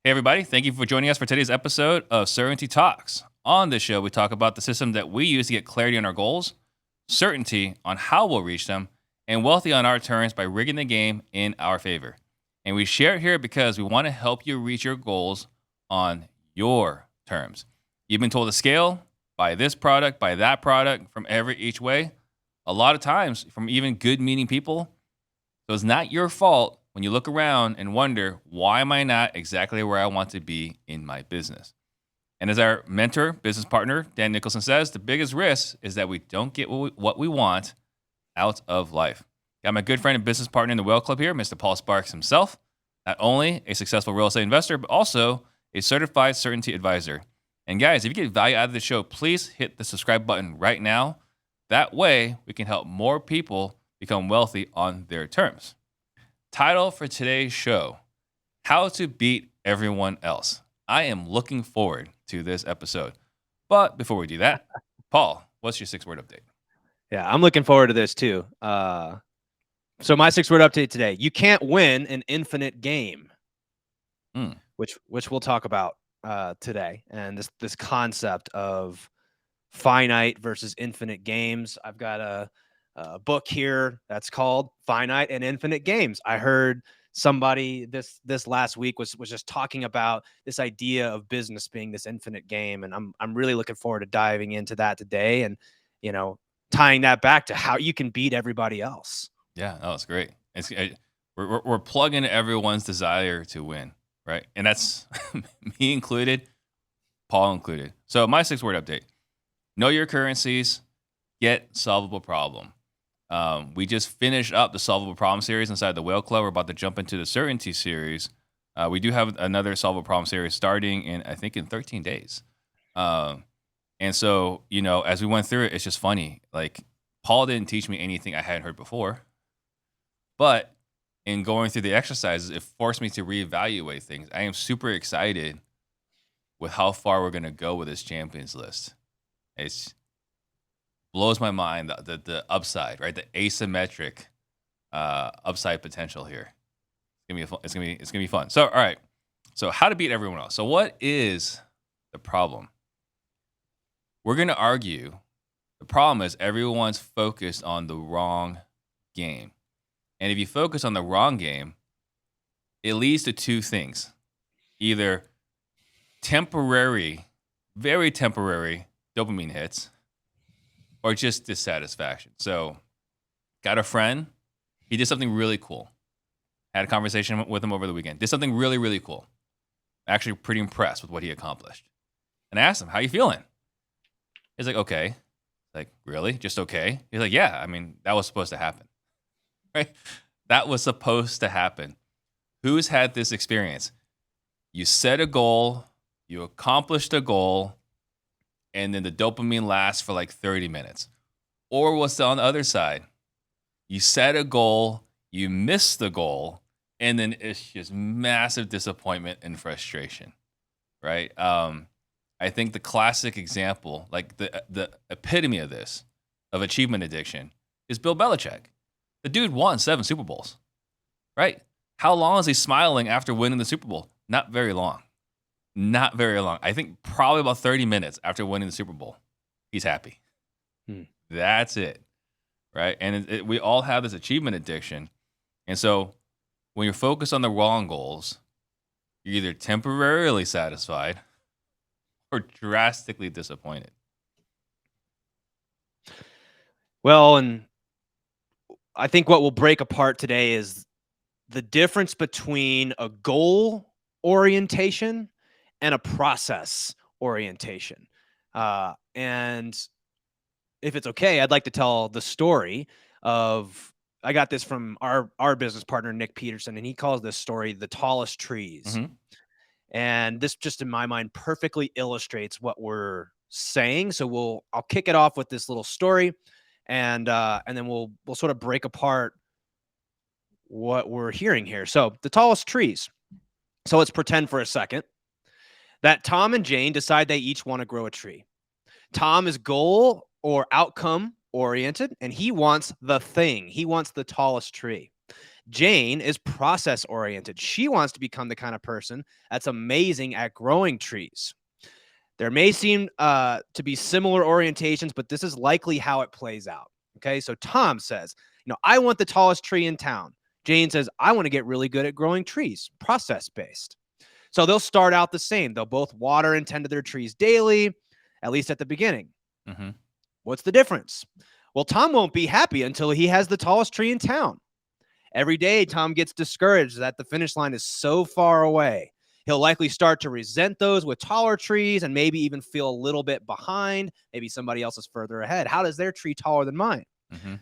Hey, everybody. Thank you for joining us for today's episode of Certainty Talks. On this show, we talk about the system that we use to get clarity on our goals, certainty on how we'll reach them, and wealthy on our terms by rigging the game in our favor. And we share it here because we want to help you reach your goals on your terms. You've been told to scale, buy this product, buy that product from each way. A lot of times from even good meaning people. So it's not your fault when you look around and wonder, why am I not exactly where I want to be in my business? And as our mentor, business partner, Dan Nicholson says, the biggest risk is that we don't get what we want out of life. Got my good friend and business partner in the Whale Club here, Mr. Paul Sparks himself. Not only a successful real estate investor, but also a certified certainty advisor. And guys, if you get value out of the show, please hit the subscribe button right now. That way, we can help more people become wealthy on their terms. Title for today's show, How to Beat Everyone Else. I am looking forward to this episode. But before we do that, Paul, what's your 6-word update? Yeah, I'm looking forward to this too. So my 6-word update today, you can't win an infinite game, which we'll talk about today. And this concept of finite versus infinite games. I've got a book here that's called Finite and Infinite Games. I heard somebody this last week was just talking about this idea of business being this infinite game, and I'm really looking forward to diving into that today, and tying that back to how you can beat everybody else. Yeah, that's great. We're plugging everyone's desire to win, right? And that's me included, Paul included. So my 6-word update: know your currencies, get solvable problem. We just finished up the solvable problem series inside the Whale Club. We're about to jump into the certainty series. We do have another solvable problem series starting in 13 days. And so, as we went through it, it's just funny. Like, Paul didn't teach me anything I hadn't heard before. But in going through the exercises, it forced me to reevaluate things. I am super excited with how far we're going to go with this champions list. It's blows my mind, the upside, right? The asymmetric upside potential here. It's gonna be fun. So, all right. So, how to beat everyone else. So, what is the problem? We're gonna argue the problem is everyone's focused on the wrong game. And if you focus on the wrong game, it leads to two things. Either temporary, very temporary dopamine hits, or just dissatisfaction. So, got a friend. He did something really cool. Had a conversation with him over the weekend. Did something really, really cool. Actually pretty impressed with what he accomplished. And I asked him, how you feeling? He's like, okay. Like, really? Just okay? He's like, yeah, that was supposed to happen. Right? That was supposed to happen. Who's had this experience? You set a goal, you accomplished a goal, and then the dopamine lasts for like 30 minutes. Or what's on the other side? You set a goal, you miss the goal, and then it's just massive disappointment and frustration, right? I think the classic example, like the epitome of this, of achievement addiction, is Bill Belichick. The dude won 7 Super Bowls, right? How long is he smiling after winning the Super Bowl? Not very long. Not very long. I think probably about 30 minutes after winning the Super Bowl, he's happy. That's it, right? And we all have this achievement addiction. And so when you're focused on the wrong goals, you're either temporarily satisfied or drastically disappointed. Well, and I think what will break apart today is the difference between a goal orientation and a process orientation. And if it's okay, I'd like to tell the story of, I got this from our business partner, Nick Peterson, and he calls this story The Tallest Trees. Mm-hmm. And this, just in my mind, perfectly illustrates what we're saying. So I'll kick it off with this little story, and then we'll sort of break apart what we're hearing here. So The Tallest Trees. So let's pretend for a second that Tom and Jane decide they each want to grow a tree. Tom is goal or outcome oriented, and he wants the thing. He wants the tallest tree. Jane is process oriented. She wants to become the kind of person that's amazing at growing trees. There may seem to be similar orientations, but this is likely how it plays out. Okay, so Tom says, I want the tallest tree in town. Jane says, I want to get really good at growing trees, process based. So they'll start out the same. They'll both water and tend to their trees daily, at least at the beginning. Mm-hmm. What's the difference? Well, Tom won't be happy until he has the tallest tree in town. Every day, Tom gets discouraged that the finish line is so far away. He'll likely start to resent those with taller trees and maybe even feel a little bit behind. Maybe somebody else is further ahead. How does their tree taller than mine? Mm-hmm.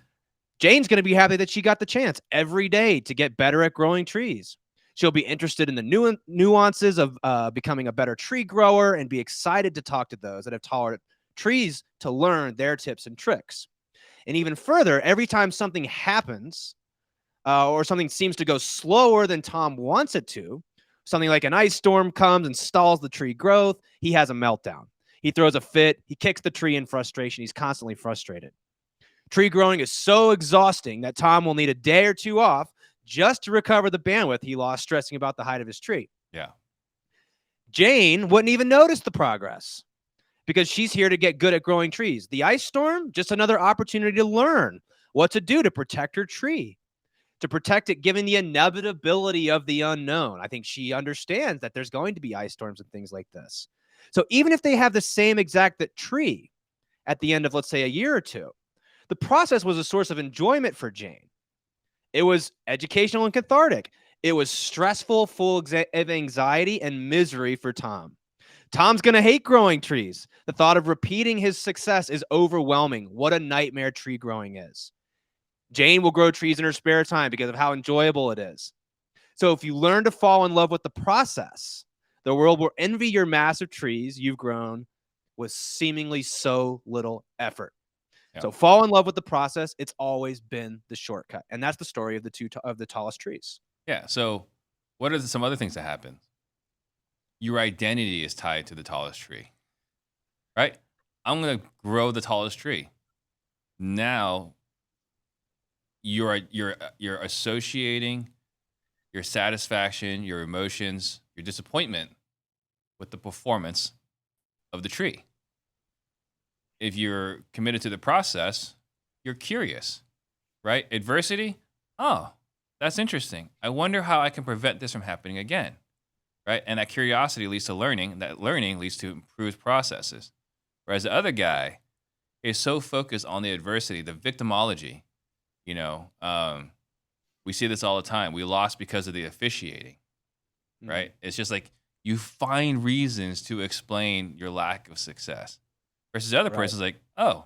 Jane's going to be happy that she got the chance every day to get better at growing trees. She'll be interested in the nuances of becoming a better tree grower and be excited to talk to those that have taller trees to learn their tips and tricks. And even further, every time something happens or something seems to go slower than Tom wants it to, something like an ice storm comes and stalls the tree growth, he has a meltdown. He throws a fit. He kicks the tree in frustration. He's constantly frustrated. Tree growing is so exhausting that Tom will need a day or two off just to recover the bandwidth he lost stressing about the height of his tree. Yeah. Jane wouldn't even notice the progress because she's here to get good at growing trees. The ice storm, just another opportunity to learn what to do to protect her tree, to protect it given the inevitability of the unknown. I think she understands that there's going to be ice storms and things like this. So even if they have the same exact tree at the end of, let's say, a year or two, the process was a source of enjoyment for Jane. It was educational and cathartic. It was stressful, full of anxiety and misery for Tom. Tom's going to hate growing trees. The thought of repeating his success is overwhelming. What a nightmare tree growing is. Jane will grow trees in her spare time because of how enjoyable it is. So if you learn to fall in love with the process, the world will envy your massive trees you've grown with seemingly so little effort. Yeah. So fall in love with the process. It's always been the shortcut. And that's the story of the tallest trees. Yeah. So what are some other things that happen? Your identity is tied to the tallest tree, right? I'm going to grow the tallest tree. Now you're associating your satisfaction, your emotions, your disappointment with the performance of the tree. If you're committed to the process, you're curious, right? Adversity, oh, that's interesting. I wonder how I can prevent this from happening again, right? And that curiosity leads to learning. That learning leads to improved processes. Whereas the other guy is so focused on the adversity, the victimology. We see this all the time. We lost because of the officiating, right? It's just like you find reasons to explain your lack of success. Versus the other person's like, oh,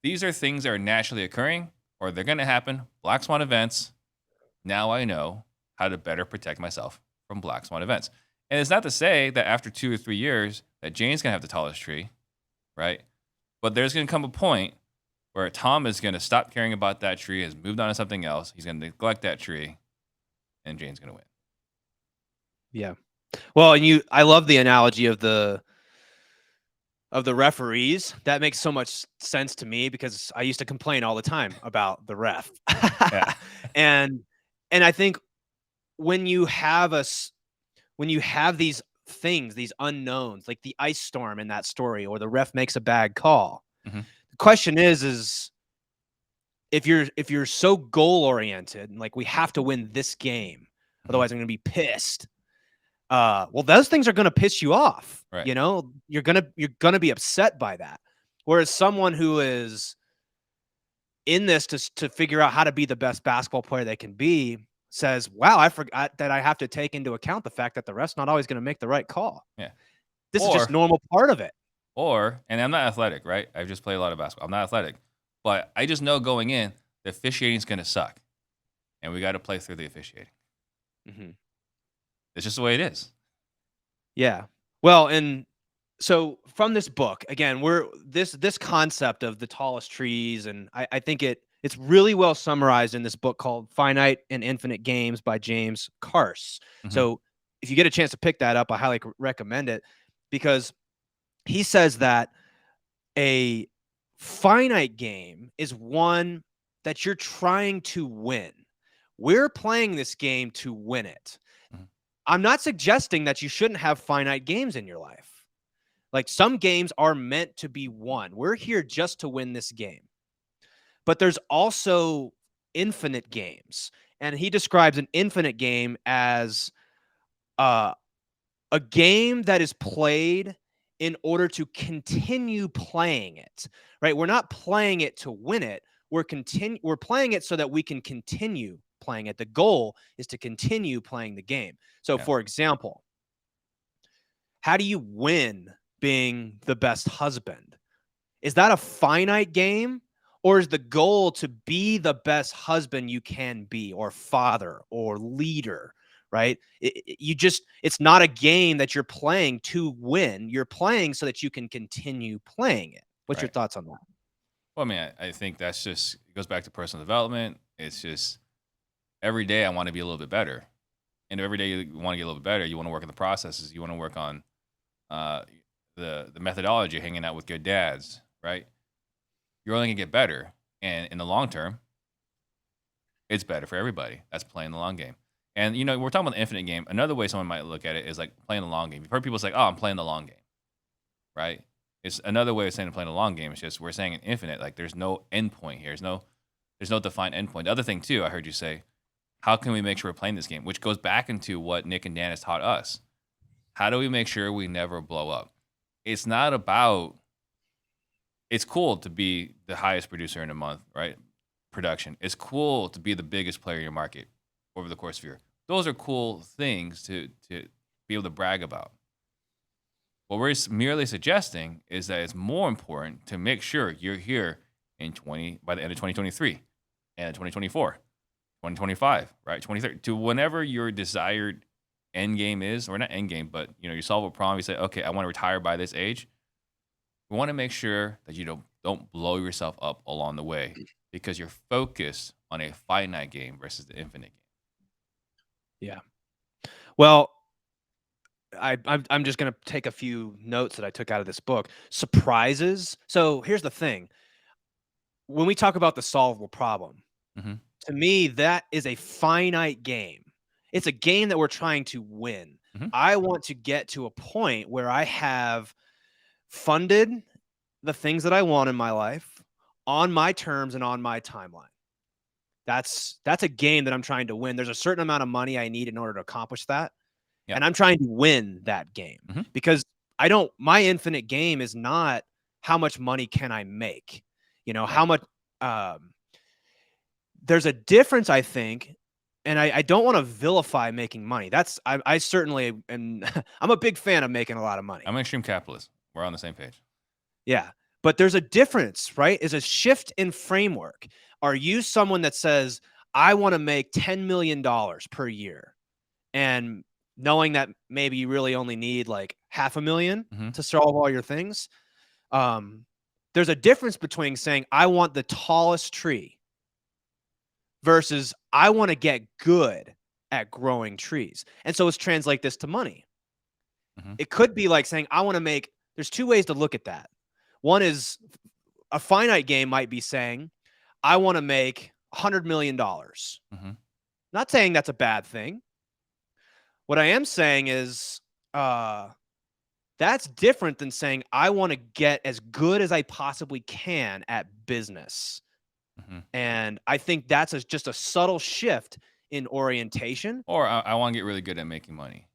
these are things that are naturally occurring or they're going to happen. Black swan events. Now I know how to better protect myself from black swan events. And it's not to say that after 2 or 3 years that Jane's going to have the tallest tree, right? But there's going to come a point where Tom is going to stop caring about that tree, has moved on to something else. He's going to neglect that tree, and Jane's going to win. Yeah. Well, and I love the analogy of the referees. That makes so much sense to me because I used to complain all the time about the ref. Yeah. And I think when you have these things, these unknowns, like the ice storm in that story, or the ref makes a bad call, the question is if you're so goal oriented and like we have to win this game, otherwise I'm going to be pissed. Well, those things are going to piss you off. Right. You're gonna be upset by that. Whereas someone who is in this to figure out how to be the best basketball player they can be says, wow, I forgot that I have to take into account the fact that the ref's not always going to make the right call. Yeah. This is just normal part of it. And I'm not athletic, right? I've just played a lot of basketball. I'm not athletic. But I just know going in, the officiating is going to suck. And we got to play through the officiating. Mm-hmm. It's just the way it is. Yeah. Well, and so from this book, again, this concept of the tallest trees, and I think it's really well summarized in this book called Finite and Infinite Games by James Carse. Mm-hmm. So if you get a chance to pick that up, I highly recommend it because he says that a finite game is one that you're trying to win, we're playing this game to win it. Mm-hmm. I'm not suggesting that you shouldn't have finite games in your life. Like, some games are meant to be won. We're here just to win this game. But there's also infinite games. And he describes an infinite game as a game that is played in order to continue playing it, right? We're not playing it to win it. We're playing it so that we can continue playing it. The goal is to continue playing the game. So, for example, how do you win being the best husband? Is that a finite game, or is the goal to be the best husband you can be, or father, or leader, right? It's not a game that you're playing to win. You're playing so that you can continue playing it. What's your Right. thoughts on that? Well, I mean, I think that's just it goes back to personal development. It's just every day I want to be a little bit better, and every day you want to get a little bit better. You want to work on the processes. You want to work on uh, the methodology, hanging out with good dads, right? You're only gonna get better, and in the long term, it's better for everybody. That's playing the long game. And we're talking about the infinite game. Another way someone might look at it is like playing the long game. You've heard people say, "Oh, I'm playing the long game," right? It's another way of saying playing the long game. It's just we're saying an infinite. Like there's no end point here. There's no defined end point. The other thing too, I heard you say, how can we make sure we're playing this game? Which goes back into what Nick and Dan has taught us. How do we make sure we never blow up? It's not about. It's cool to be the highest producer in a month, right? Production. It's cool to be the biggest player in your market over the course of your. Those are cool things to be able to brag about. What we're merely suggesting is that it's more important to make sure you're here by the end of 2023, and 2024, 2025, right? 2030, to whenever your desired end game is, or not end game, but you solve a problem. You say, okay, I want to retire by this age. We want to make sure that you don't blow yourself up along the way because you're focused on a finite game versus the infinite game. Yeah. Well, I'm just going to take a few notes that I took out of this book. Surprises. So here's the thing. When we talk about the solvable problem, Mm-hmm. to me, that is a finite game. It's a game that we're trying to win. Mm-hmm. I want to get to a point where I have funded the things that I want in my life on my terms and on my timeline. That's a game that I'm trying to win. There's a certain amount of money I need in order to accomplish that. Yeah. And I'm trying to win that game because my infinite game is not how much money can I make? How much, there's a difference, I think. And I don't want to vilify making money. I certainly am. I'm a big fan of making a lot of money. I'm an extreme capitalist. We're on the same page. Yeah. But there's a difference, right? Is a shift in framework. Are you someone that says, I want to make $10 million per year, and knowing that maybe you really only need like $500,000 to solve all your things? There's a difference between saying, I want the tallest tree versus I want to get good at growing trees. And so let's translate this to money. It could be like saying, there's two ways to look at that. One is a finite game might be saying, I want to make $100 million. Not saying that's a bad thing. What I am saying is that's different than saying, I want to get as good as I possibly can at business. And I think that's just a subtle shift in orientation. Or I want to get really good at making money.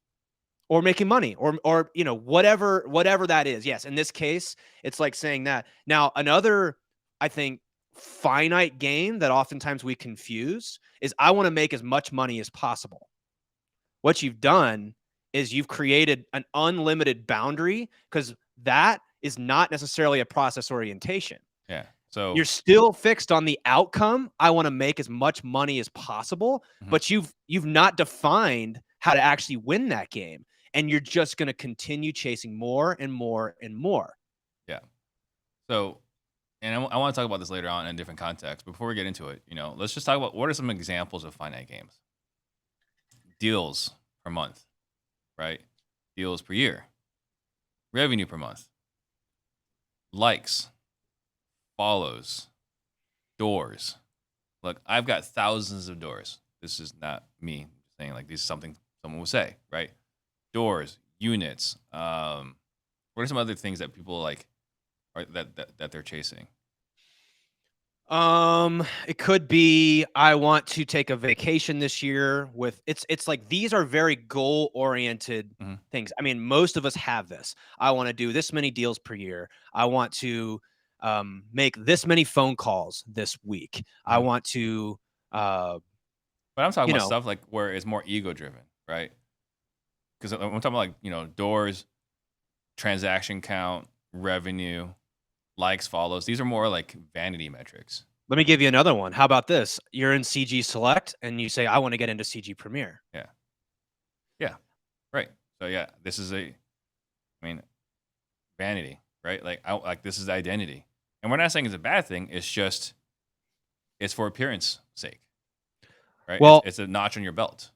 Or making money, or whatever that is. Yes, in this case, it's like saying that. Now, another, I think, finite game that oftentimes we confuse is I want to make as much money as possible. What you've done is you've created an unlimited boundary, because that is not necessarily a process orientation. Yeah. So you're still fixed on the outcome. I want to make as much money as possible, but you've not defined how to actually win that game. And you're just going to continue chasing more and more and more. Yeah. So, and I want to talk about this later on in a different context. Before we get into it, let's just talk about what are some examples of finite games. Deals per month, right? Deals per year. Revenue per month. Likes. Follows. Doors. Look, I've got thousands of doors. this is not me saying like this is something someone will say, right? Doors, units. What are some other things that people like are that they're chasing? It could be I want to take a vacation this year with it's like these are very goal oriented Mhm. things. I mean, most of us have this. I want to do this many deals per year. I want to make this many phone calls this week. I Mhm. want to But I'm talking you about know, stuff like where it's more ego driven, right? Because I'm talking about like doors, transaction count, revenue, likes, follows. These are more like vanity metrics. let me give you another one. How about this? You're in CG Select and you say I want to get into CG Premier. Yeah, yeah, right. So yeah, this is I mean, vanity, right? Like like this is identity, and we're not saying it's a bad thing. It's just it's for appearance sake, right? It's Well, it's a notch on your belt.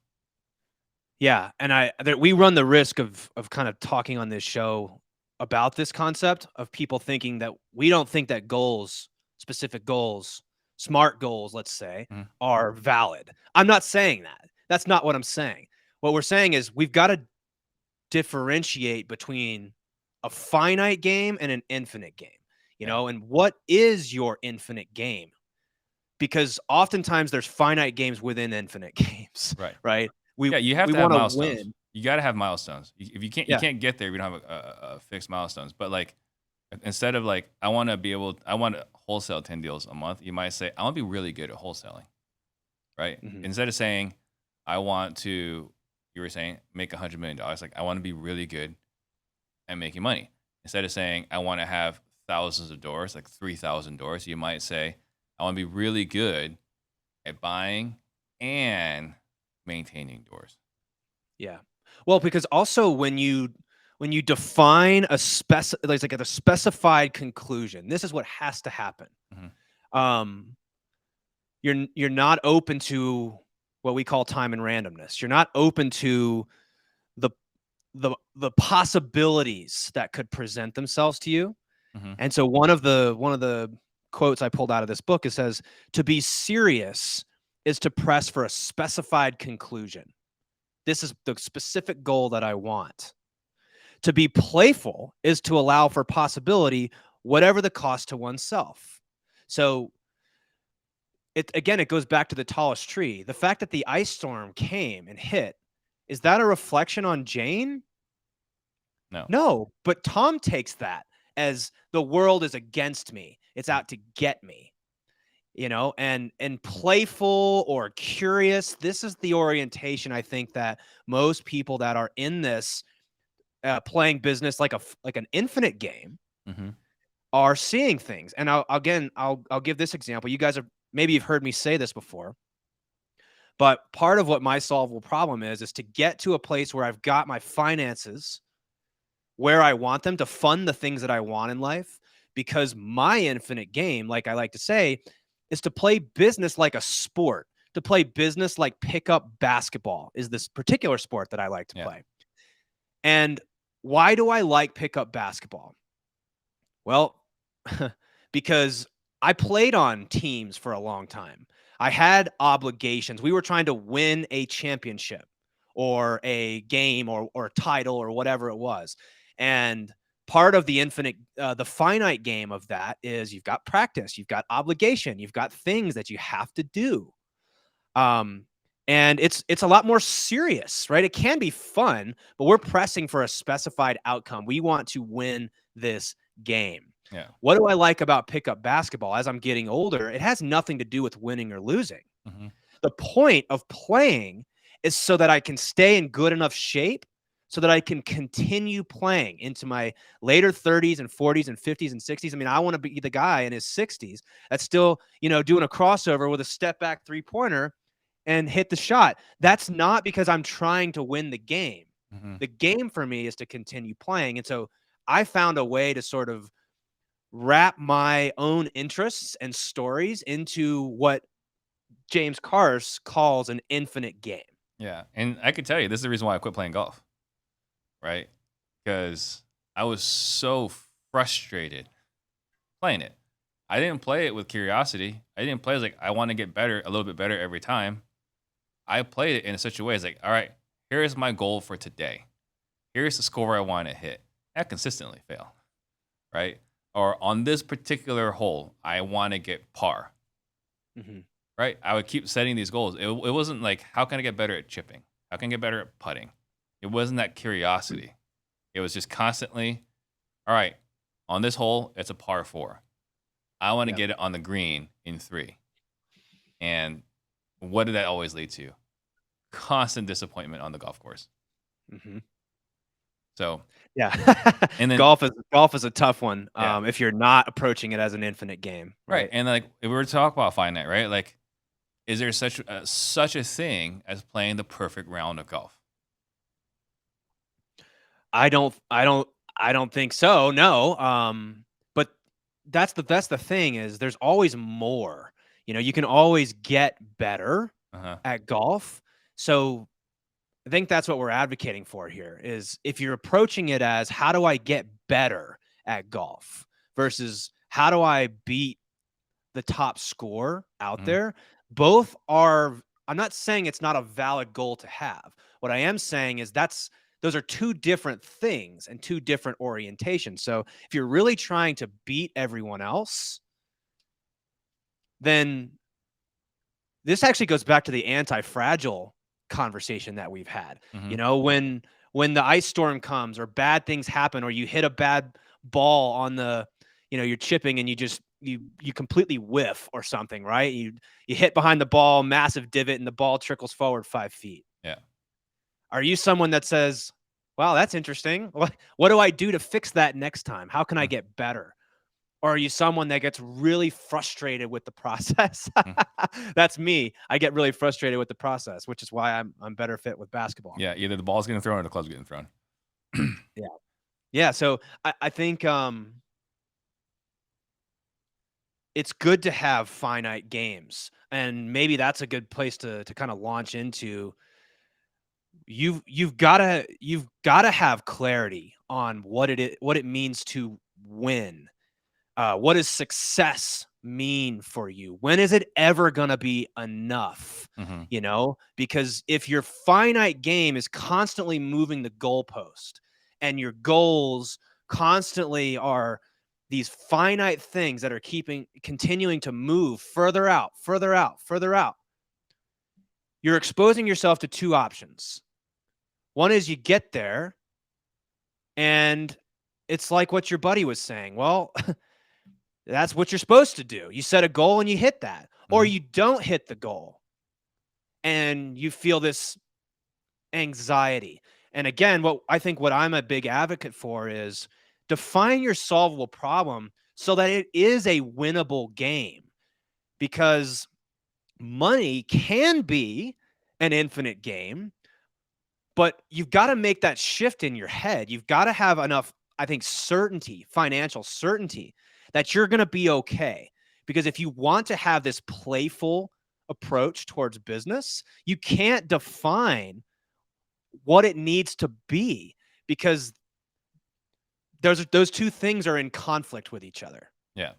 yeah, and we run the risk of kind of talking on this show about this concept of people thinking that we don't think that goals, specific goals, smart goals, let's say, Mhm. are valid. I'm not saying that. That's not what I'm saying. What we're saying is we've got to differentiate between a finite game and an infinite game. Yeah, And what is your infinite game? Because oftentimes there's finite games within infinite games, right. right? We Yeah, you have we to have want to milestones. win. You got to have milestones. If you Yeah. can't get there. If you don't have a fixed milestones. But like instead of like I want to wholesale 10 deals a month. You might say I want to be really good at wholesaling, right? Mhm. Instead of saying I want to, you were saying make $100 million. Like I want to be really good at making money. Instead of saying I want to have thousands of doors, like 3,000 doors, you might say I want to be really good at buying and maintaining doors. Yeah. Well, because also when you define a like a specified conclusion, this is what has to happen. Hmm. Um, you're not open to what we call time and randomness. You're not open to the the possibilities that could present themselves to you. Hmm. And so one of the quotes I pulled out of this book, it says, "To be serious is to press for a specified conclusion. This is the specific goal that I want. To be playful is to allow for possibility, whatever the cost to oneself." So it goes back to the tallest tree. The fact that the ice storm came and hit, is that a reflection on Jane? No. No, but Tom takes that as the world is against me. It's out to get me. And playful or curious, this is the orientation I think that most people that are in this playing business like an infinite game Hmm. are seeing things. And I'll give this example. You guys are maybe you've heard me say this before, but part of what my solvable problem is to get to a place where I've got my finances where I want them to fund the things that I want in life. Because my infinite game, like I like to say, is to play business like a sport, to play business like pickup basketball is this particular sport that I like to Yeah. play. And why do I like pickup basketball? Well, because I played on teams for a long time. I had obligations. We were trying to win a championship or a game or a title or whatever it was. And part of the finite game of that is you've got practice, you've got obligation, you've got things that you have to do. Um, and it's a lot more serious, right? It can be fun, but we're pressing for a specified outcome. We want to win this game. Yeah. What do I like about pickup basketball as I'm getting older? It has nothing to do with winning or losing. Hmm. The point of playing is so that I can stay in good enough shape so that I can continue playing into my later 30s and 40s and 50s and 60s. I mean, I want to be the guy in his 60s that's still, doing a crossover with a step back three-pointer and hit the shot. That's not because I'm trying to win the game. Hmm. The game for me is to continue playing. And so I found a way to sort of wrap my own interests and stories into what James Carse calls an infinite game. Yeah. And I could tell you, this is the reason why I quit playing golf, right? Because I was so frustrated playing it. I didn't play it with curiosity. I didn't play as like I want to get better, a little bit better every time. I played it in such a way. It's like, all right, here's my goal for today. Here's the score I want to hit. I consistently fail, right? Or on this particular hole, I want to get par, right? I would keep setting these goals. It wasn't like, how can I get better at chipping? How can I get better at putting? It wasn't that curiosity. It was just constantly, all right, on this hole, it's a par 4. I want to get it on the green in 3. And what did that always lead to? Constant disappointment on the golf course. So yeah, and then golf is a tough one. If you're not approaching it as an infinite game, right? And like if we were to talk about finite, right? Like, is there such a thing as playing the perfect round of golf? I don't think so. No. But that's the thing is there's always more. You can always get better at golf. So I think that's what we're advocating for here is if you're approaching it as how do I get better at golf versus how do I beat the top score out there, both are, I'm not saying it's not a valid goal to have. What I am saying is those are two different things and two different orientations. So if you're really trying to beat everyone else, then this actually goes back to the anti-fragile conversation that we've had. When the ice storm comes or bad things happen or you hit a bad ball on the, you're chipping and you completely whiff or something, right? You hit behind the ball, massive divot, and the ball trickles forward 5 feet. Yeah. Are you someone that says, wow, that's interesting. What do I do to fix that next time? How can I get better? Or are you someone that gets really frustrated with the process? That's me. I get really frustrated with the process, which is why I'm better fit with basketball. Yeah, either the ball's getting thrown or the club's getting thrown. Yeah. So I think it's good to have finite games, and maybe that's a good place to kind of launch into. You've got to have clarity on what it means to win. What does success mean for you? When is it ever going to be enough? Because if your finite game is constantly moving the goalpost and your goals constantly are these finite things that are continuing to move further out, further out, further out, you're exposing yourself to two options. One is you get there and it's like what your buddy was saying. Well, that's what you're supposed to do. You set a goal and you hit that, or you don't hit the goal and you feel this anxiety. And again, what I'm a big advocate for is define your solvable problem so that it is a winnable game, because money can be an infinite game, but you've got to make that shift in your head. You've got to have enough, I think, certainty, financial certainty, that you're going to be okay. Because if you want to have this playful approach towards business, you can't define what it needs to be, because those two things are in conflict with each other. Yeah.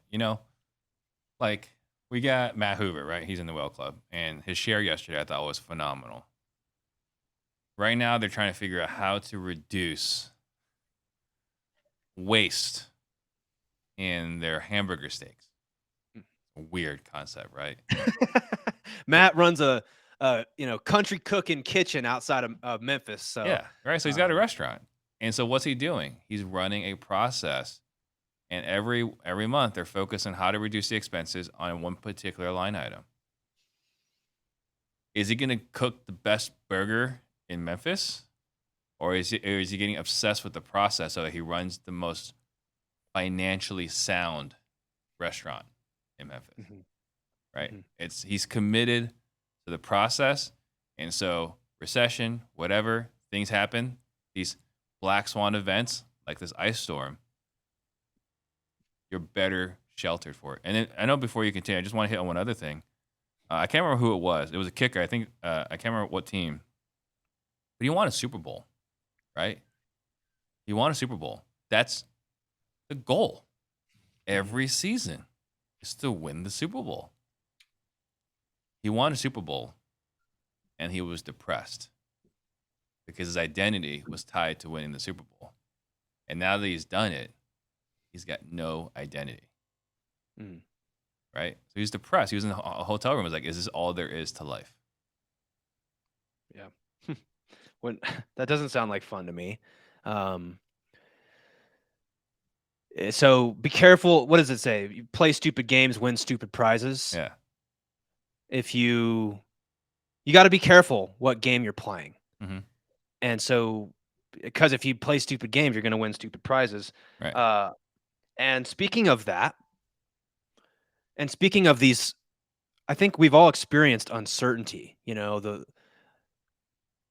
Like we got Matt Hoover, right? He's in the Well Club, and his share yesterday I thought was phenomenal. Right now, they're trying to figure out how to reduce waste in their hamburger steaks. A weird concept, right? Matt runs a country cooking kitchen outside of Memphis. So yeah, right. So he's got a restaurant, and so what's he doing? He's running a process, and every month they're focused on how to reduce the expenses on one particular line item. Is he going to cook the best burger in Memphis, or is he getting obsessed with the process so that he runs the most financially sound restaurant in Memphis? Right? He's committed to the process, and so recession, whatever things happen, these black swan events like this ice storm, you're better sheltered for it. And then I know before you continue, I just want to hit on one other thing. I can't remember who it was. It was a kicker. I think I can't remember what team. But you want a Super Bowl, right? You want a Super Bowl. That's the goal every season, is to win the Super Bowl. He won a Super Bowl. and he was depressed because his identity was tied to winning the Super Bowl. And now that he's done it, he's got no identity. Right? So he's depressed. He was in a hotel room. He was like, is this all there is to life? Yeah. That doesn't sound like fun to me. So be careful. What does it say? You play stupid games, win stupid prizes. Yeah. If you got to be careful what game you're playing. Mm-hmm. And so, because if you play stupid games, you're going to win stupid prizes. Right. And speaking of that, and speaking of these, I think we've all experienced uncertainty. The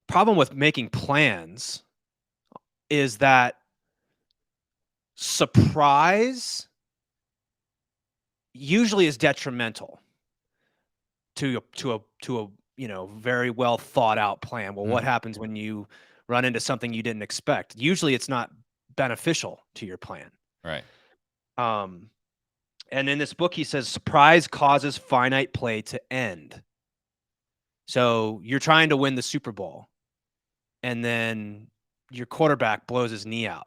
problem with making plans is that surprise usually is detrimental to a very well thought out plan. Well, what happens when you run into something you didn't expect? Usually it's not beneficial to your plan. Right. And in this book, he says surprise causes finite play to end. So you're trying to win the Super Bowl, and then your quarterback blows his knee out.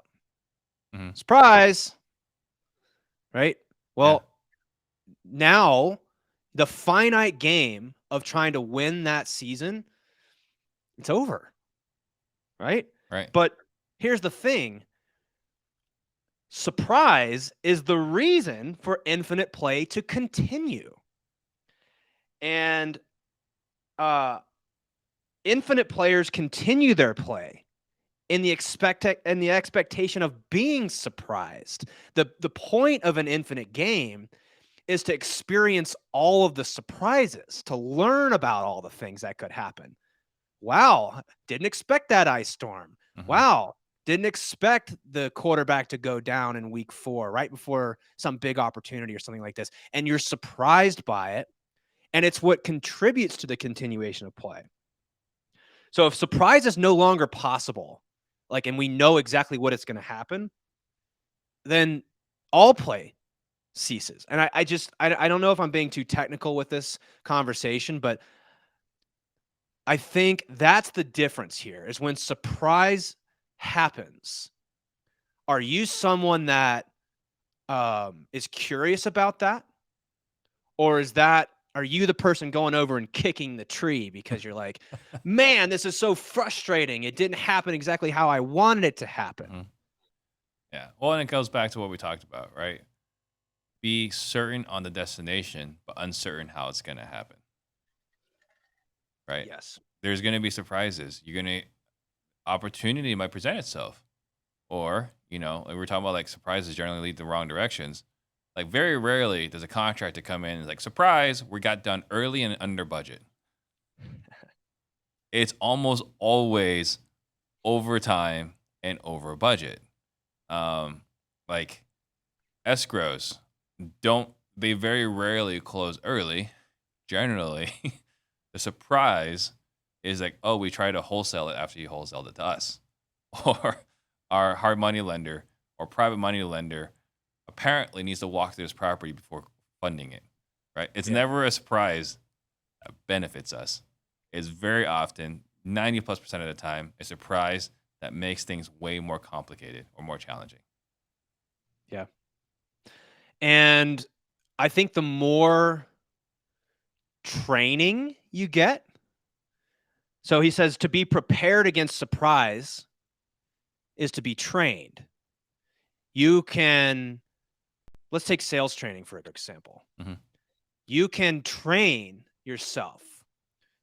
Surprise! Right? Well, now the finite game of trying to win that season, it's over. Right? Right. But here's the thing. Surprise is the reason for infinite play to continue. And infinite players continue their play in the expectation of being surprised. The point of an infinite game is to experience all of the surprises, to learn about all the things that could happen. Wow, didn't expect that ice storm. Wow, didn't expect the quarterback to go down in week 4, right before some big opportunity or something like this. And you're surprised by it. And it's what contributes to the continuation of play. So if surprise is no longer possible, and we know exactly what it's going to happen, then all play ceases. And I don't know if I'm being too technical with this conversation, but I think that's the difference here is when surprise happens. Are you someone that is curious about that? Or are you the person going over and kicking the tree because you're like, man, this is so frustrating. It didn't happen exactly how I wanted it to happen. Yeah. Well, and it goes back to what we talked about, right? Be certain on the destination, but uncertain how it's going to happen. Right? Yes. There's going to be surprises. Opportunity might present itself. Or, we're talking about surprises generally lead the wrong directions. Very rarely does a contractor come in and is surprise, we got done early and under budget. It's almost always overtime and over budget. Escrows they very rarely close early. Generally, the surprise is we try to wholesale it after you wholesaled it to us. Or our hard money lender or private money lender apparently needs to walk through this property before funding it, right? It's never a surprise that benefits us. It's very often, 90+% of the time, a surprise that makes things way more complicated or more challenging. Yeah. And I think the more training you get, so he says to be prepared against surprise is to be trained. You can, let's take sales training for example. You can train yourself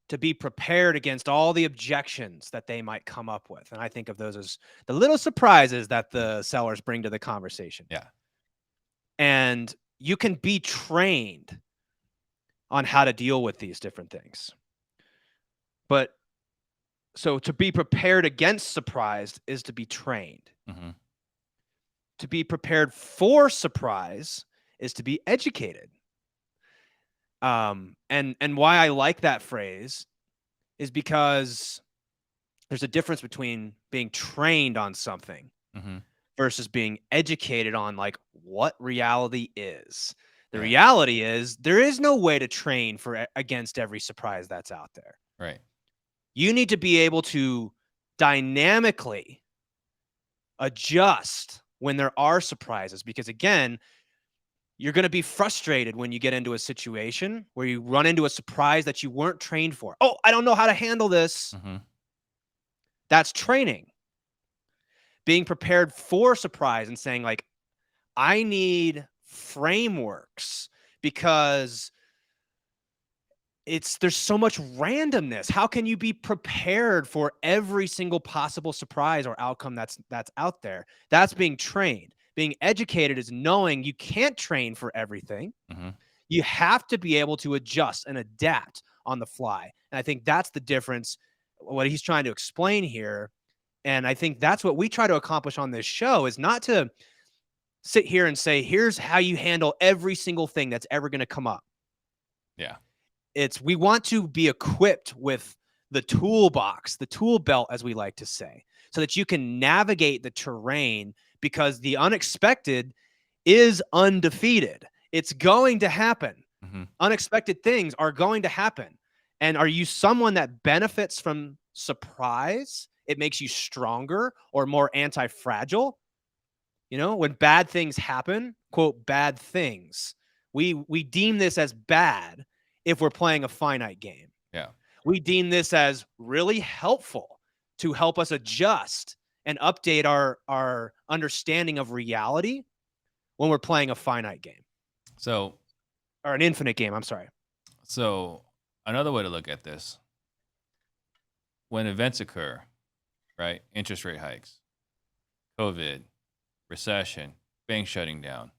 to be prepared against all the objections that they might come up with. And I think of those as the little surprises that the sellers bring to the conversation. Yeah. And you can be trained on how to deal with these different things. But so to be prepared against surprise is to be trained. To be prepared for surprise is to be educated. And why I like that phrase is because there's a difference between being trained on something versus being educated on what reality is. The reality is there is no way to train against every surprise that's out there. Right. You need to be able to dynamically adjust when there are surprises, because again, you're going to be frustrated when you get into a situation where you run into a surprise that you weren't trained for. Oh, I don't know how to handle this. Mm-hmm. That's training. Being prepared for surprise and saying, like, I need frameworks because there's so much randomness. How can you be prepared for every single possible surprise or outcome that's out there? That's being trained. Being educated is knowing you can't train for everything. Mm-hmm. You have to be able to adjust and adapt on the fly. And I think that's the difference, what he's trying to explain here. And I think that's what we try to accomplish on this show, is not to sit here and say, here's how you handle every single thing that's ever going to come up. Yeah. We want to be equipped with the toolbox, the tool belt, as we like to say, so that you can navigate the terrain, because the unexpected is undefeated. It's going to happen. Mm-hmm. Unexpected things are going to happen. And are you someone that benefits from surprise? It makes you stronger or more anti-fragile. You know, when bad things happen, quote, bad things, we deem this as bad if we're playing a finite game. Yeah. We deem this as really helpful to help us adjust and update our understanding of reality when we're playing a finite game. So, or an infinite game, I'm sorry. So another way to look at this, when events occur, right? Interest rate hikes, COVID, recession, banks shutting down.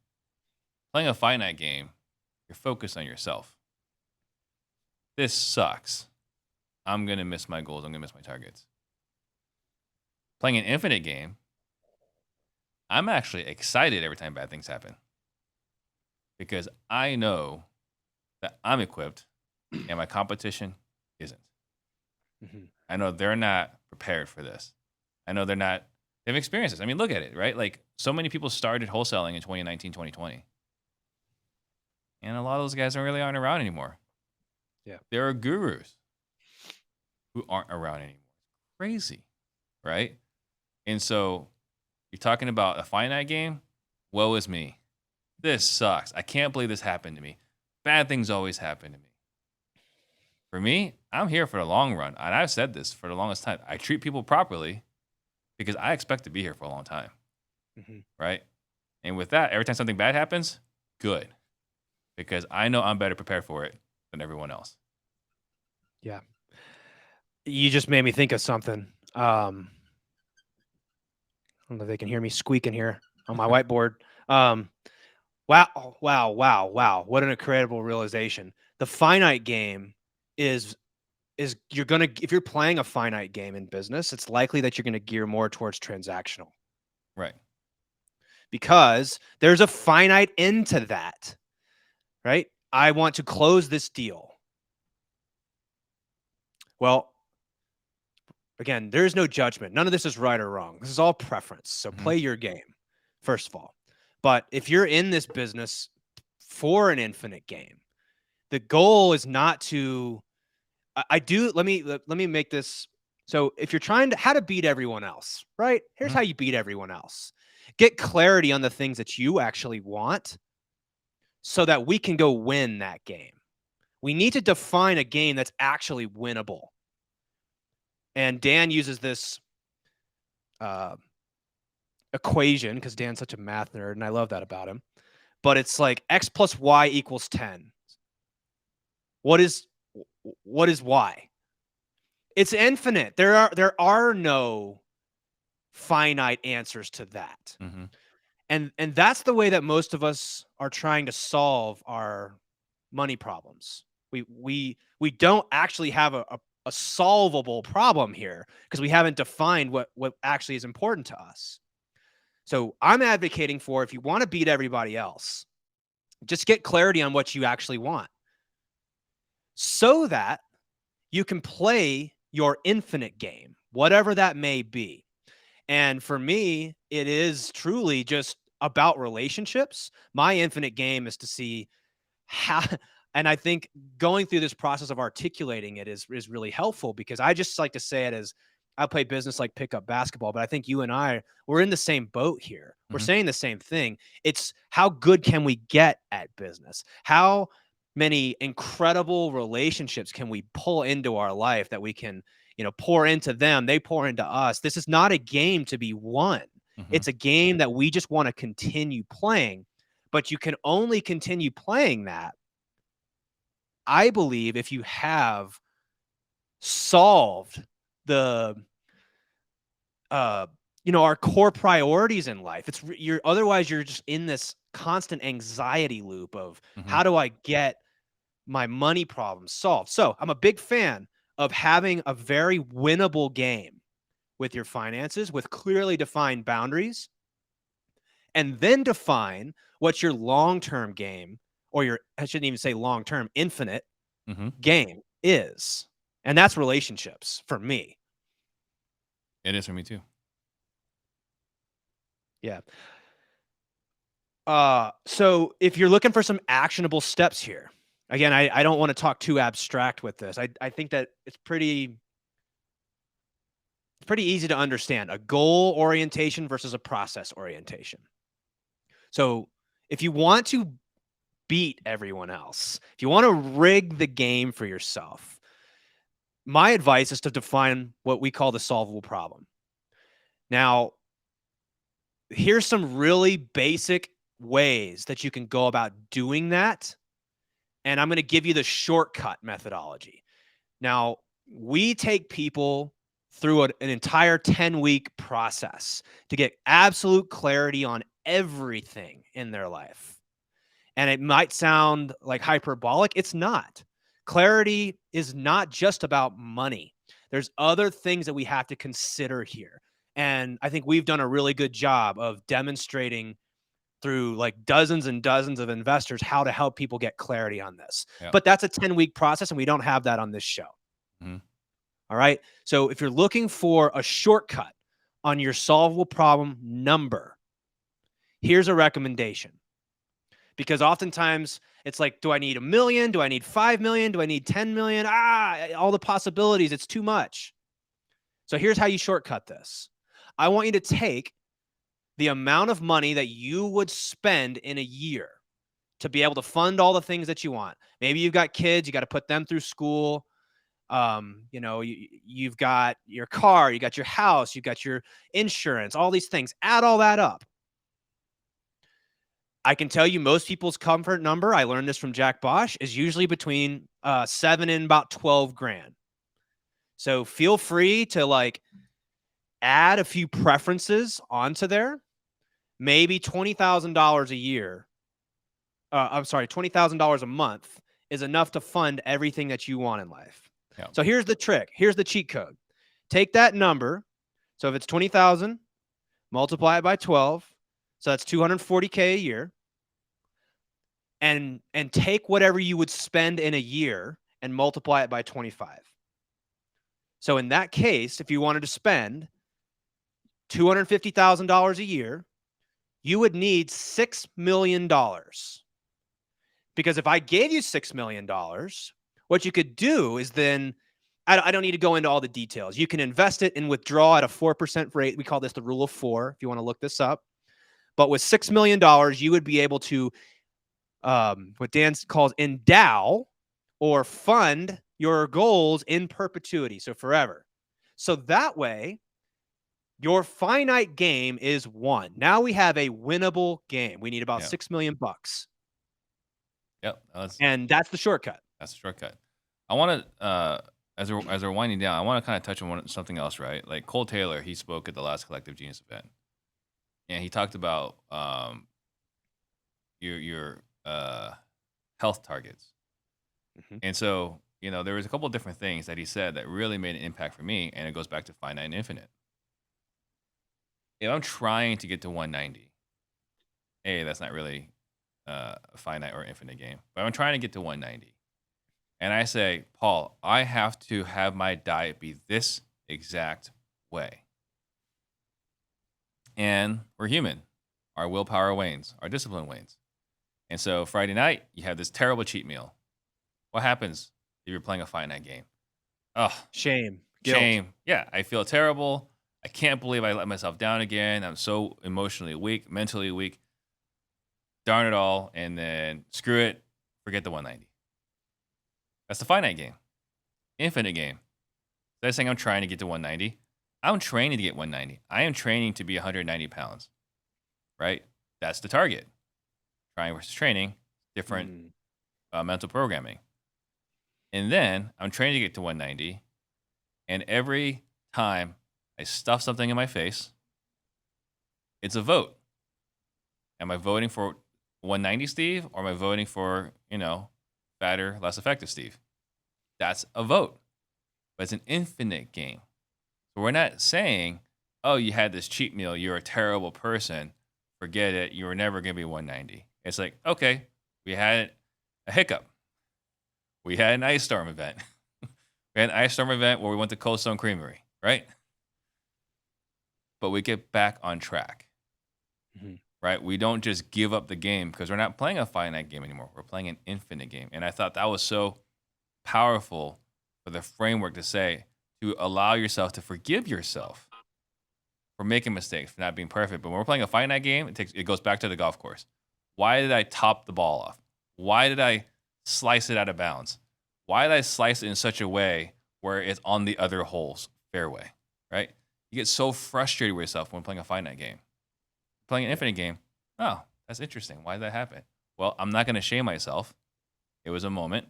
Playing a finite game, you're focused on yourself. This sucks. I'm going to miss my goals. I'm going to miss my targets. Playing an infinite game, I'm actually excited every time bad things happen, because I know that I'm equipped and my competition isn't. Mm-hmm. I know they're not prepared for this. I know they've experienced this. I mean, look at it, right? Like, so many people started wholesaling in 2019, 2020. And a lot of those guys really aren't around anymore. Yeah. There are gurus who aren't around anymore. Crazy, right? And so you're talking about a finite game? Woe is me. This sucks. I can't believe this happened to me. Bad things always happen to me. For me, I'm here for the long run. And I've said this for the longest time. I treat people properly because I expect to be here for a long time. Mm-hmm. Right? And with that, every time something bad happens, good. Because I know I'm better prepared for it than everyone else. Yeah. You just made me think of something. I don't know if they can hear me squeaking here on my whiteboard. Wow. What an incredible realization. The finite game is you're going to, if you're playing a finite game in business, it's likely that you're going to gear more towards transactional. Right. Because there's a finite end to that, right? I want to close this deal. Well, again, there is no judgment. None of this is right or wrong. This is all preference. So play your game, first of all. But if you're in this business for an infinite game, the goal is not to, let me make this. So if you're trying to, how to beat everyone else, right? Here's how you beat everyone else. Get clarity on the things that you actually want so that we can go win that game. We need to define a game that's actually winnable. And Dan uses this equation because Dan's such a math nerd, and I love that about him. But it's like X plus Y equals 10. What is Y? It's infinite. There are no finite answers to that. Mm-hmm. And that's the way that most of us are trying to solve our money problems. We don't actually have a solvable problem here because we haven't defined what actually is important to us. So I'm advocating for, if you want to beat everybody else, just get clarity on what you actually want so that you can play your infinite game, whatever that may be. And for me, it is truly just about relationships. My infinite game is to see how, And I think going through this process of articulating it is really helpful, because I just like to say it as, I play business like pickup basketball, but I think you and we're in the same boat here. We're saying the same thing. It's how good can we get at business? How many incredible relationships can we pull into our life that we can, pour into them, they pour into us. This is not a game to be won. It's a game that we just want to continue playing, but you can only continue playing that, I believe, if you have solved the our core priorities in life. Otherwise you're just in this constant anxiety loop of how do I get my money problem solved? So I'm a big fan of having a very winnable game with your finances, with clearly defined boundaries, and then define what your long-term game, or I shouldn't even say long-term, infinite game is. And that's relationships for me. It is for me too. Yeah. So if you're looking for some actionable steps here, again, I don't want to talk too abstract with this. I think that it's pretty easy to understand a goal orientation versus a process orientation. So if you want to beat everyone else, if you want to rig the game for yourself, my advice is to define what we call the solvable problem. Now, here's some really basic ways that you can go about doing that. And I'm going to give you the shortcut methodology. Now, we take people through an entire 10-week process to get absolute clarity on everything in their life. And it might sound like hyperbolic. It's not. Clarity is not just about money. There's other things that we have to consider here. And I think we've done a really good job of demonstrating through like dozens and dozens of investors how to help people get clarity on this. Yeah. But that's a 10-week process, and we don't have that on this show. All right. So if you're looking for a shortcut on your solvable problem number, here's a recommendation. Because oftentimes it's like, do I need 1 million? Do I need 5 million? Do I need 10 million? All the possibilities. It's too much. So here's how you shortcut this. I want you to take the amount of money that you would spend in a year to be able to fund all the things that you want. Maybe you've got kids, you got to put them through school. You've got your car, you got your house, you got your insurance, all these things. Add all that up. I can tell you most people's comfort number, I learned this from Jack Bosch, is usually between 7 and about 12 grand. So feel free to like add a few preferences onto there. Maybe $20,000 a year. $20,000 a month is enough to fund everything that you want in life. Yeah. So here's the trick. Here's the cheat code. Take that number. So if it's 20,000, multiply it by 12. So that's 240K a year. And take whatever you would spend in a year and multiply it by 25. So in that case, if you wanted to spend $250,000 a year, you would need $6 million. Because if I gave you $6 million, what you could do is then, I don't need to go into all the details. You can invest it and withdraw at a 4% rate. We call this the rule of 4, if you want to look this up. But with $6 million, you would be able to, what Dan calls endow or fund your goals in perpetuity, so forever. So that way, your finite game is won. Now we have a winnable game. We need about $6 million. Yep. And that's the shortcut. That's the shortcut. I want to, as we're winding down, I want to kind of touch on something else, right? Like Cole Taylor, he spoke at the last Collective Genius event, and he talked about your health targets. And so, there was a couple of different things that he said that really made an impact for me, and it goes back to finite and infinite. If I'm trying to get to 190, that's not really a finite or infinite game, but I'm trying to get to 190. And I say, Paul, I have to have my diet be this exact way. And we're human. Our willpower wanes. Our discipline wanes. And so Friday night, you have this terrible cheat meal. What happens if you're playing a finite game? Oh, Shame, guilt. shame. Yeah, I feel terrible. I can't believe I let myself down again. I'm so emotionally weak, mentally weak. Darn it all. And then screw it. Forget the 190. That's the finite game. Infinite game. Instead of saying I'm trying to get to 190, I'm training to get 190. I am training to be 190 pounds, right? That's the target. Trying versus training, different mental programming. And then I'm training to get to 190. And every time I stuff something in my face, it's a vote. Am I voting for 190 Steve, or am I voting for, fatter, less effective Steve? That's a vote. But it's an infinite game. So we're not saying, oh, you had this cheat meal, you're a terrible person, forget it, you were never going to be 190. It's like, okay, we had a hiccup. We had an ice storm event. We had an ice storm event where we went to Cold Stone Creamery, right? But we get back on track, right? We don't just give up the game because we're not playing a finite game anymore. We're playing an infinite game. And I thought that was so powerful for the framework to say, to allow yourself to forgive yourself for making mistakes, for not being perfect. But when we're playing a finite game, it goes back to the golf course. Why did I top the ball off? Why did I slice it out of bounds? Why did I slice it in such a way where it's on the other hole's fairway, right? You get so frustrated with yourself when playing a finite game. Playing an infinite game, oh, that's interesting. Why did that happen? Well, I'm not going to shame myself. It was a moment,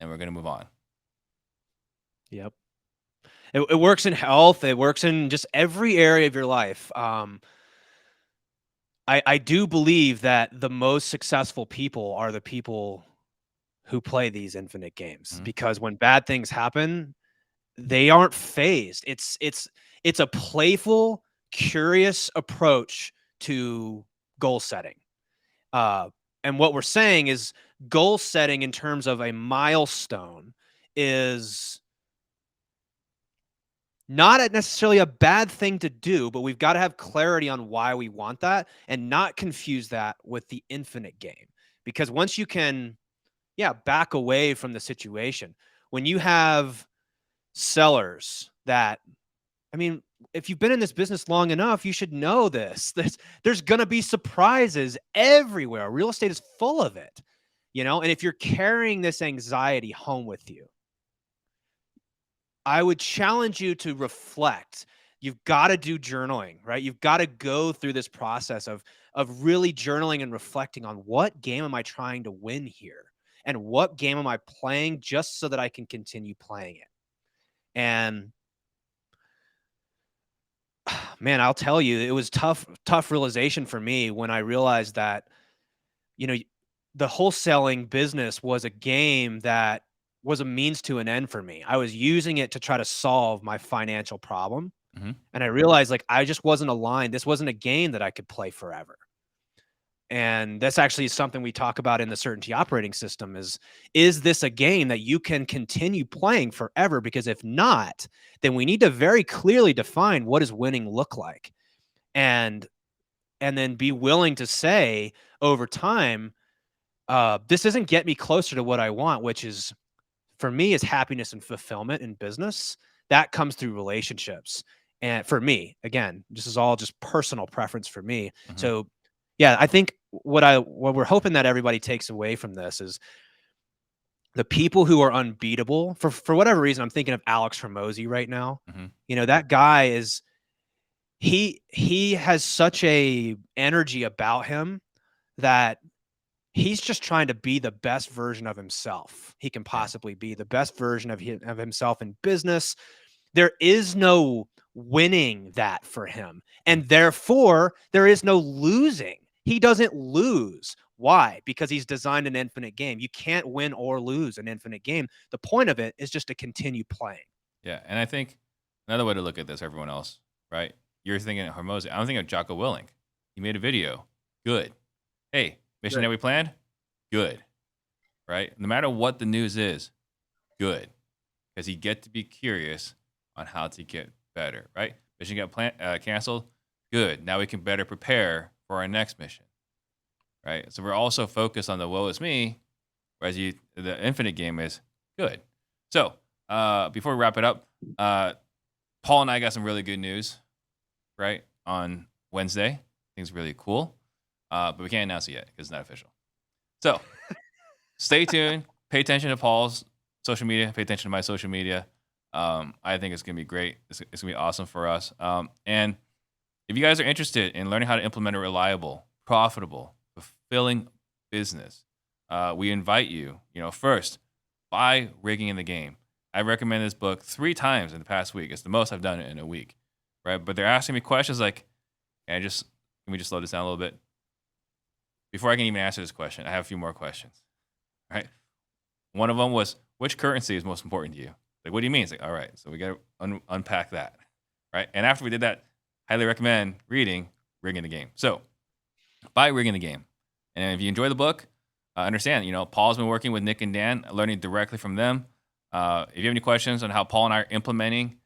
and we're going to move on. Yep. It works in health. It works in just every area of your life. I do believe that the most successful people are the people who play these infinite games, because when bad things happen, they aren't phased. It's a playful, curious approach to goal setting. And what we're saying is goal setting in terms of a milestone is not necessarily a bad thing to do, but we've got to have clarity on why we want that and not confuse that with the infinite game. Because once you can, back away from the situation, when you have sellers that, I mean, if you've been in this business long enough, you should know this. There's going to be surprises everywhere. Real estate is full of it, and if you're carrying this anxiety home with you, I would challenge you to reflect. You've got to do journaling, right? You've got to go through this process of really journaling and reflecting on, what game am I trying to win here? And what game am I playing just so that I can continue playing it? And man, I'll tell you, it was tough realization for me when I realized that, the wholesaling business was a game that was a means to an end for me. I was using it to try to solve my financial problem. And I realized, like, I just wasn't aligned. This wasn't a game that I could play forever. And that's actually something we talk about in the Certainty operating system is this a game that you can continue playing forever? Because if not, then we need to very clearly define, what does winning look like? And then be willing to say over time, this doesn't get me closer to what I want, which is, for me, is happiness and fulfillment in business. That comes through relationships. And for me, again, this is all just personal preference for me. So yeah, I think what we're hoping that everybody takes away from this is the people who are unbeatable, for whatever reason. I'm thinking of Alex Hormozy right now. That guy is, he has such a energy about him that he's just trying to be the best version of himself he can possibly be, the best version of himself in business. There is no winning that for him. And therefore, there is no losing. He doesn't lose. Why? Because he's designed an infinite game. You can't win or lose an infinite game. The point of it is just to continue playing. Yeah, and I think another way to look at this, everyone else, right? You're thinking of Hormozy. I'm thinking of Jocko Willink. He made a video. Good. Hey, mission that we planned? Good. Right? No matter what the news is, good. Because you get to be curious on how to get better, right? Mission got canceled? Good. Now we can better prepare for our next mission, right? So we're also focused on the woe is me, whereas the infinite game is good. So before we wrap it up, Paul and I got some really good news, right, on Wednesday. I think it's really cool, but we can't announce it yet because it's not official. So stay tuned. Pay attention to Paul's social media. Pay attention to my social media. I think it's going to be great. It's going to be awesome for us. And if you guys are interested in learning how to implement a reliable, profitable, fulfilling business, we invite you, first, buy Rigging in the Game. I recommend this book 3 times in the past week. It's the most I've done it in a week, right? But they're asking me questions like, can we just slow this down a little bit? Before I can even answer this question, I have a few more questions, right? One of them was, which currency is most important to you? Like, what do you mean? It's like, all right, so we got to unpack that, right? And after we did that, highly recommend reading Rigging the Game. So buy Rigging the Game. And if you enjoy the book, understand, Paul's been working with Nick and Dan, learning directly from them. If you have any questions on how Paul and I are implementing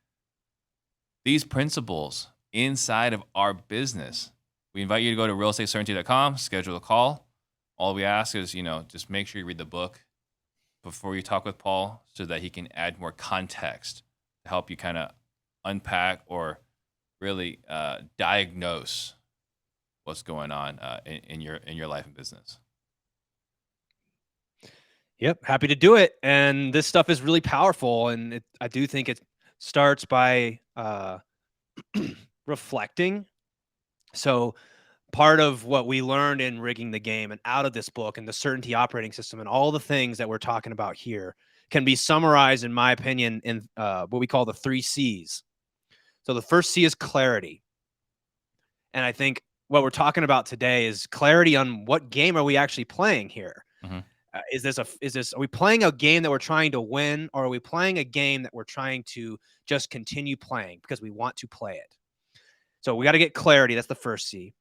these principles inside of our business, we invite you to go to realestatecertainty.com, schedule a call. All we ask is, just make sure you read the book before you talk with Paul so that he can add more context to help you kind of unpack or really diagnose what's going on in your life and business. Yep, happy to do it. And this stuff is really powerful, and I do think it starts by reflecting. So part of what we learned in Rigging the Game and out of this book and the Certainty operating system and all the things that we're talking about here can be summarized, in my opinion, in what we call the 3 C's. So the first C is clarity. And I think what we're talking about today is clarity on what game are we actually playing here. Mm-hmm. Are we playing a game that we're trying to win, or are we playing a game that we're trying to just continue playing because we want to play it? So we got to get clarity. That's the first C.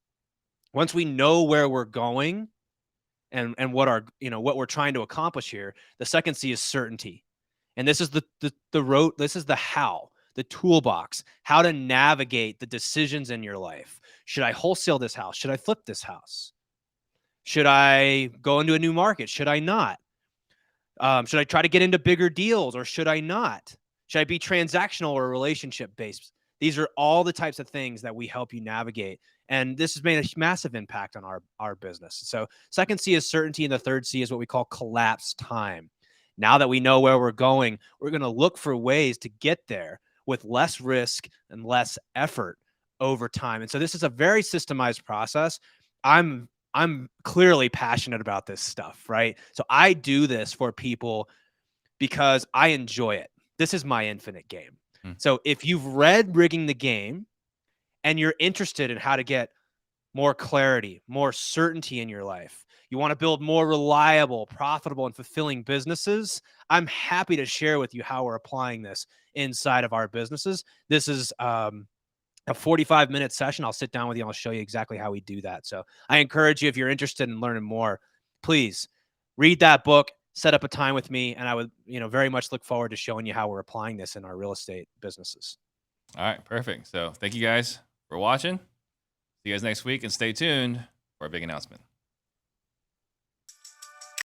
Once we know where we're going and what what we're trying to accomplish here, the second C is certainty. And this is the road, this is the how, the toolbox, how to navigate the decisions in your life. Should I wholesale this house? Should I flip this house? Should I go into a new market? Should I not? Should I try to get into bigger deals, or should I not? Should I be transactional or relationship based? These are all the types of things that we help you navigate. And this has made a massive impact on our business. So second C is certainty, and the third C is what we call collapse time. Now that we know where we're going, we're going to look for ways to get there with less risk and less effort over time. And so this is a very systemized process. I'm clearly passionate about this stuff, right? So I do this for people because I enjoy it. This is my infinite game. So if you've read Rigging the Game and you're interested in how to get more clarity, more certainty in your life, you want to build more reliable, profitable, and fulfilling businesses, I'm happy to share with you how we're applying this inside of our businesses. This is a 45-minute session. I'll sit down with you and I'll show you exactly how we do that. So I encourage you, if you're interested in learning more, please read that book, set up a time with me, and I would, very much look forward to showing you how we're applying this in our real estate businesses. All right, perfect. So thank you guys for watching. See you guys next week, and stay tuned for a big announcement.